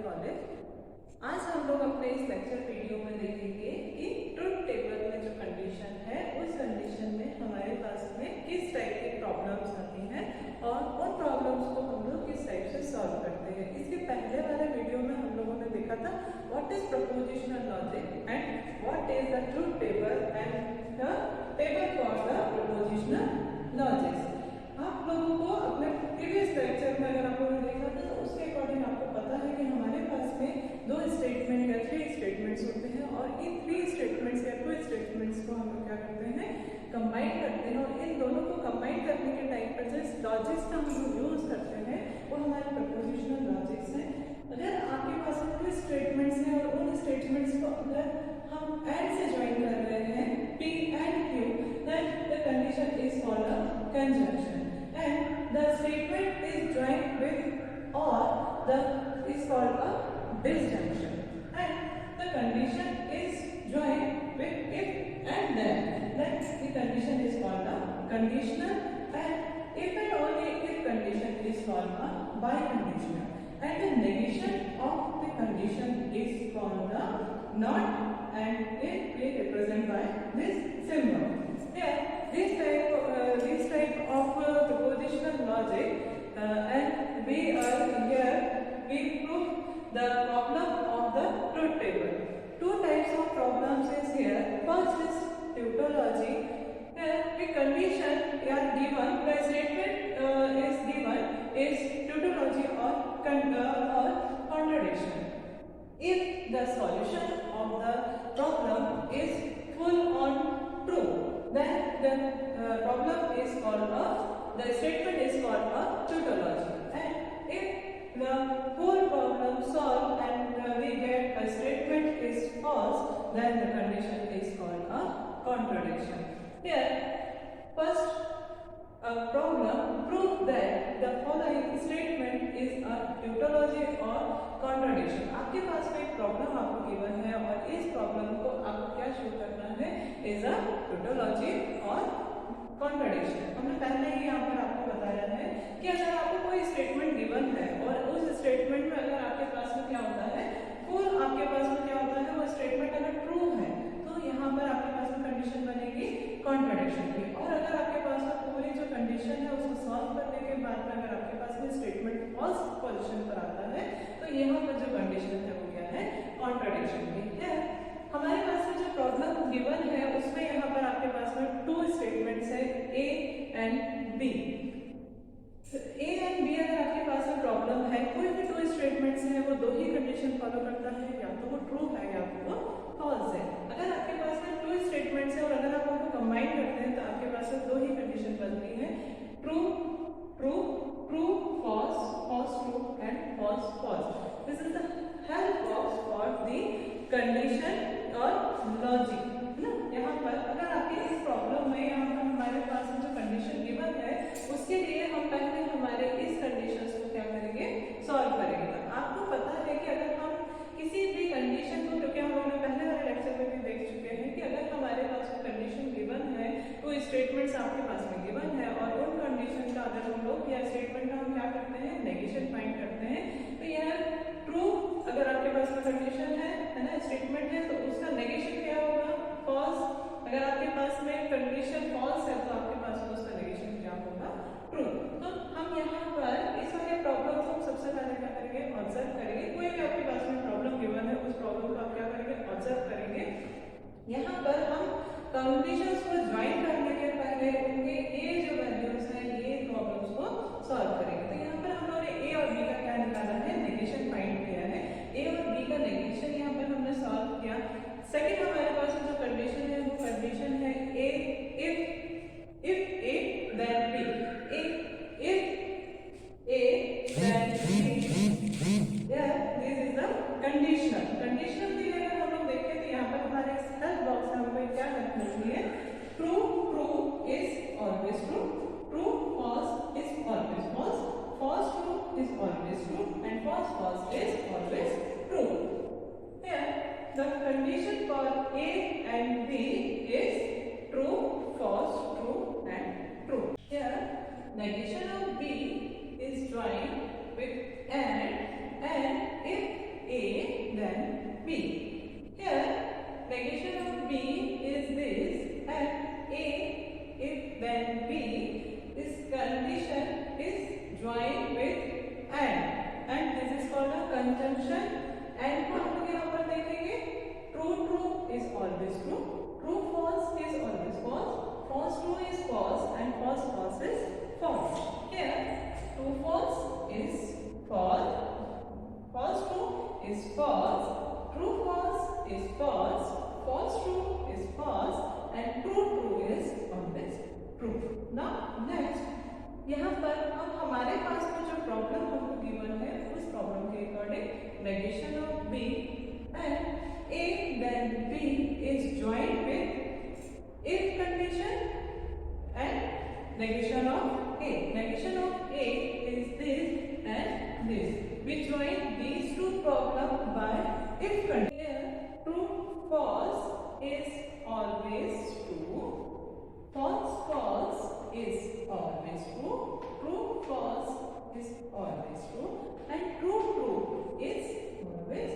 College. आज हम लोग अपने इस लेक्चर वीडियो में देखेंगे कि ट्रुथ टेबल में जो कंडीशन है उस कंडीशन में हमारे पास में किस टाइप की प्रॉब्लम्स आती हैं और उन प्रॉब्लम्स को हम लोग किस टाइप से सॉल्व करते हैं। इसके पहले वाले वीडियो में हम लोगों ने देखा था what is prepositional logic and what is the truth table and the table for the prepositional logics. आप लोगों को अपने प्रीवियस लेक्चर में अगर आप लोगों ने देखा था तो उसके अकॉर्डिंग आपको पता है कि हमारे पास में दो स्टेटमेंट या थ्री स्टेटमेंट्स होते हैं और इन थ्री स्टेटमेंट्स या टू स्टेटमेंट्स को हम लोग क्या करते हैं, कंबाइन करते हैं और इन दोनों को कंबाइन करने के टाइम पर जिस लॉजिक्स का हम लोग यूज करते हैं वो हमारे प्रपोजिशनल लॉजिक्स हैं। अगर आपके पास में कोई स्टेटमेंट्स हैं और उन स्टेटमेंट्स को अगर हम एंड से ज्वाइन कर रहे हैं P and Q, then the condition is called a conjunction. And the statement is joined with or the is called a disjunction. And the condition is joined with if and then the condition is called a conditional. And if and only if condition is called a biconditional. And the negation of the condition is called a not, and it is represented by this symbol. Here, this type of propositional logic, and we are here. We prove the problem of the truth table. Two types of problems is here. First is tautology. Here, the condition are given. The statement is given is tautology or contradiction. If the solution of the problem is full on true, then the problem is called the statement is called a tautology. And if the whole problem solved and we get a statement is false, then the condition is called a contradiction. Here, first problem prove that the following statement is a tautology or contradiction. आपके पास में एक problem आपको given है और इस problem को आपको क्या शो करना है, इज अ tautology और contradiction. हमने पहले ही यहाँ पर आपको बताया है कि अगर आपको कोई स्टेटमेंट गिवन है और उस स्टेटमेंट में अगर आपके पास में क्या होता है, फुल आपके पास में क्या होता है, वो स्टेटमेंट अगर ट्रू है तो यहाँ पर आपके पास में कंडीशन बनेगी कॉन्ट्रडिक्शन की। और अगर आपके पास में पूरी जो कंडीशन है उसको सॉल्व करने के बाद में अगर आपके पास में स्टेटमेंट फॉल्स पोजीशन पर आता है तो यहाँ पर जो कंडीशन है वो क्या है, कॉन्ट्रडिक्शन की है। हमारे पास में जो प्रॉब्लम गिवन है उसमें यहाँ पर आपके पास में टू स्टेटमेंट्स है A and B। A and B अगर आपके पास में प्रॉब्लम है, कोई भी टू स्टेटमेंट्स है वो दो ही कंडीशन फॉलो करता है, या तो वो ट्रू है या तो वो फॉल्स है। अगर आपके पास में टू स्टेटमेंट्स है और अगर आप उनको कंबाइन करते हैं तो आपके पास में दो ही कंडीशन बनती है, true true true false false true and false false. This is the help box for the condition और लॉजिक ना। यहाँ पर अगर आपके इस प्रॉब्लम में यहाँ पर हमारे पास जो कंडीशन गिवन है उसके लिए हम पहले हमारे इस कंडीशंस को क्या करेंगे, सॉल्व करेंगे। तो आपको पता है कि अगर हम किसी भी कंडीशन को, क्योंकि हम लोगों ने पहले वाले लेक्चर में भी देख चुके हैं कि अगर हमारे पास में कंडीशन गिवन है तो स्टेटमेंट्स आपके पास में गिवन है और उन कंडीशन का अगर हम लोग या स्टेटमेंट का हम क्या करते हैं, नेगेशन फाइंड करते हैं। तो यह ट्रू अगर आपके पास में कंडीशन है ना, स्टेटमेंट है, तो उसका नेगेशन क्या होगा, फॉल्स। अगर आपके पास में कंडीशन फॉल्स है तो आपके पास में उसका नेगेशन क्या होगा, ट्रू। तो हम यहाँ पर इस वाले प्रॉब्लम को हम सबसे पहले क्या करेंगे, ऑब्जर्व करेंगे। कोई भी आपके पास में प्रॉब्लम गिवन है उस प्रॉब्लम को आप क्या करेंगे, ऑब्जर्व करेंगे। यहाँ पर हम कंडीशंस को ज्वाइन करने के पहले उनके ये जो वैल्यूज हैं ये प्रॉब्लम्स को सॉल्व करेंगे। तो यहाँ पर हम लोगों ने ए और बी का क्या निकाला है, नेगेशन फाइंड किया है। ए और बी का नेगेशन यहाँ पर हमने सॉल्व किया। सेकंड हमारे पास जो कंडीशन है वो कंडीशन है ए if A then B, if A then B, yeah, this is the conditional के लिए अगर हम लोग देखें तो यहाँ पर हमारे हेल्प बॉक्स में हमको क्या हेल्प मिलती है, true true is always true, true false is always false, false true is always true and false false is always true. Here the condition for A and B is true, false, true and true. Here negation of B is joined with and if joined with and this is called a conjunction. And को हम लोग यहाँ पर देखेंगे true is always true, true false is always false true is false, and false is false. Here true false is false, false true is false, true false is false, false true is false, and true is always true. Now next यहाँ पर अब हमारे पास में जो problem हमको given है उस problem के according negation of B and A then B is joined with if condition and negation of A. Negation of A is this and this. We join these two problem by if condition. True false is always true, false is always true, true false is always true, and true is always